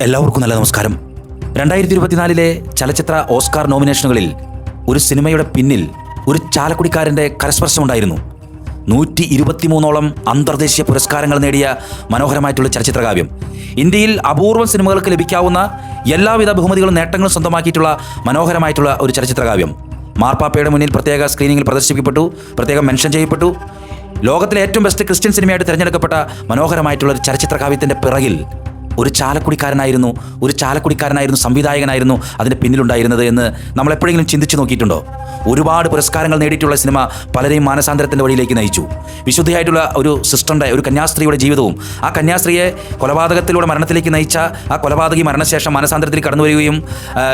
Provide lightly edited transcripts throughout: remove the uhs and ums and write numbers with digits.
എല്ലാവർക്കും നല്ല നമസ്കാരം. 2024 ചലച്ചിത്ര ഓസ്കാർ നോമിനേഷനുകളിൽ ഒരു സിനിമയുടെ പിന്നിൽ ഒരു ചാലക്കുടിക്കാരൻ്റെ കരസ്പർശമുണ്ടായിരുന്നു. 123ഓളം അന്തർദേശീയ പുരസ്കാരങ്ങൾ നേടിയ മനോഹരമായിട്ടുള്ള ചലച്ചിത്രകാവ്യം. ഇന്ത്യയിൽ അപൂർവം സിനിമകൾക്ക് ലഭിക്കാവുന്ന എല്ലാവിധ ബഹുമതികളും നേട്ടങ്ങളും സ്വന്തമാക്കിയിട്ടുള്ള മനോഹരമായിട്ടുള്ള ഒരു ചലച്ചിത്രകാവ്യം മാർപ്പാപ്പയുടെ മുന്നിൽ പ്രത്യേക സ്ക്രീനിങ്ങിൽ പ്രദർശിപ്പിക്കപ്പെട്ടു, പ്രത്യേകം മെൻഷൻ ചെയ്യപ്പെട്ടു. ലോകത്തിലെ ഏറ്റവും ബെസ്റ്റ് ക്രിസ്ത്യൻ സിനിമയായിട്ട് തിരഞ്ഞെടുക്കപ്പെട്ട മനോഹരമായിട്ടുള്ള ഒരു ചലച്ചിത്രകാവ്യത്തിൻ്റെ പിറകിൽ ഒരു ചാലക്കുടിക്കാരനായിരുന്നു സംവിധായകനായിരുന്നു അതിൻ്റെ പിന്നിലുണ്ടായിരുന്നത് എന്ന് നമ്മൾ എപ്പോഴെങ്കിലും ചിന്തിച്ചു നോക്കിയിട്ടുണ്ടോ? ഒരുപാട് പുരസ്കാരങ്ങൾ നേടിയിട്ടുള്ള സിനിമ പലരെയും മാനസാന്തരത്തിൻ്റെ വഴിയിലേക്ക് നയിച്ചു. വിശുദ്ധിയായിട്ടുള്ള ഒരു സിസ്റ്ററിൻ്റെ, ഒരു കന്യാസ്ത്രീയുടെ ജീവിതവും ആ കന്യാസ്ത്രീയെ കൊലപാതകത്തിലൂടെ മരണത്തിലേക്ക് നയിച്ച ആ കൊലപാതകി മരണശേഷം മാനസാന്തരത്തിൽ കടന്നു വരികയും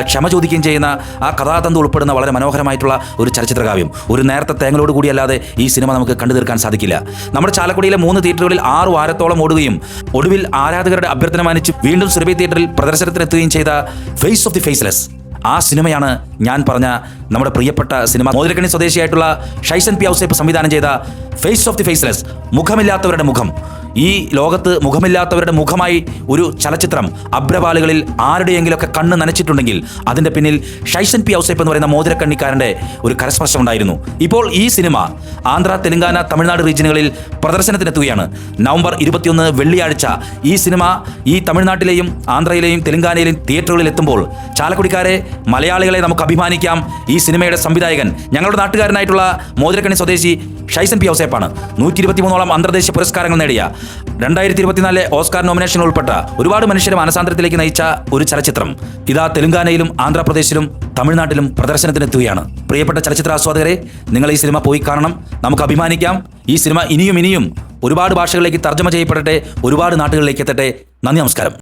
ക്ഷമ ചോദിക്കുകയും ചെയ്യുന്ന ആ കഥാതന്തു ഉൾപ്പെടുന്ന വളരെ മനോഹരമായിട്ടുള്ള ഒരു ചലച്ചിത്രകാവ്യം. ഒരു നേരത്തെ തേങ്ങലോട് കൂടിയല്ലാതെ ഈ സിനിമ നമുക്ക് കണ്ടു തീർക്കാൻ സാധിക്കില്ല. നമ്മുടെ ചാലക്കുടിയിലെ 3 തിയേറ്ററുകളിൽ 6 വാരത്തോളം ഓടുകയും ഒടുവിൽ ആരാധകരുടെ അഭ്യർത്ഥന വീണ്ടും സുരഭി തിയേറ്ററിൽ പ്രദർശനത്തിനെത്തുകയും ചെയ്ത ഫേസ് ഓഫ് ദി ഫേസ്ലെസ്, ആ സിനിമയാണ് ഞാൻ പറഞ്ഞ നമ്മുടെ പ്രിയപ്പെട്ട സിനിമ. മോതിരക്കണ്ണി സ്വദേശിയായിട്ടുള്ള ഷൈസൻ പി ഔസേപ്പ് സംവിധാനം ചെയ്ത ഫേസ് ഓഫ് ദി ഫേസ്ലെസ്, മുഖമില്ലാത്തവരുടെ മുഖം. ഈ ലോകത്ത് മുഖമില്ലാത്തവരുടെ മുഖമായി ഒരു ചലച്ചിത്രം അഭ്രപാലുകളിൽ ആരുടെയെങ്കിലുമൊക്കെ കണ്ണ് നനച്ചിട്ടുണ്ടെങ്കിൽ അതിൻ്റെ പിന്നിൽ ഷൈസൻ പി ഔസേപ്പ് എന്ന് പറയുന്ന മോതിരക്കണ്ണിക്കാരൻ്റെ ഒരു കരസ്പർശം ഉണ്ടായിരുന്നു. ഇപ്പോൾ ഈ സിനിമ ആന്ധ്ര, തെലങ്കാന, തമിഴ്നാട് റീജിയനുകളിൽ പ്രദർശനത്തിനെത്തുകയാണ്. നവംബർ 21 വെള്ളിയാഴ്ച ഈ സിനിമ ഈ തമിഴ്നാട്ടിലെയും ആന്ധ്രയിലെയും തെലങ്കാനയിലെയും തിയേറ്ററുകളിൽ എത്തുമ്പോൾ ചാലക്കുടിക്കാരെ, മലയാളികളെ നമുക്ക് അഭിമാനിക്കാം. ഈ സിനിമയുടെ സംവിധായകൻ ഞങ്ങളുടെ നാട്ടുകാരനായിട്ടുള്ള മോതിരക്കണ്ണി സ്വദേശി ഷൈസൻ പി ഔസേപ്പാണ്. 123ഓളം അന്തർദേശീയ പുരസ്കാരങ്ങൾ നേടിയ 2024 ഓസ്കാർ നോമിനേഷൻ ഉൾപ്പെട്ട ഒരുപാട് മനുഷ്യരെ മാനസാന്തരത്തിലേക്ക് നയിച്ച ഒരു ചലച്ചിത്രം ഇതാ തെലങ്കാനയിലും ആന്ധ്രാപ്രദേശിലും തമിഴ്നാട്ടിലും പ്രദർശനത്തിനെത്തുകയാണ്. പ്രിയപ്പെട്ട ചലച്ചിത്ര ആസ്വാദകരെ, നിങ്ങൾ ഈ സിനിമ പോയി കാണണം, നമുക്ക് അഭിമാനിക്കാം. ഈ സിനിമ ഇനിയും ഒരുപാട് ഭാഷകളിലേക്ക് തർജ്ജമ ചെയ്യപ്പെടട്ടെ, ഒരുപാട് നാട്ടുകളിലേക്ക് എത്തട്ടെ. നന്ദി, നമസ്കാരം.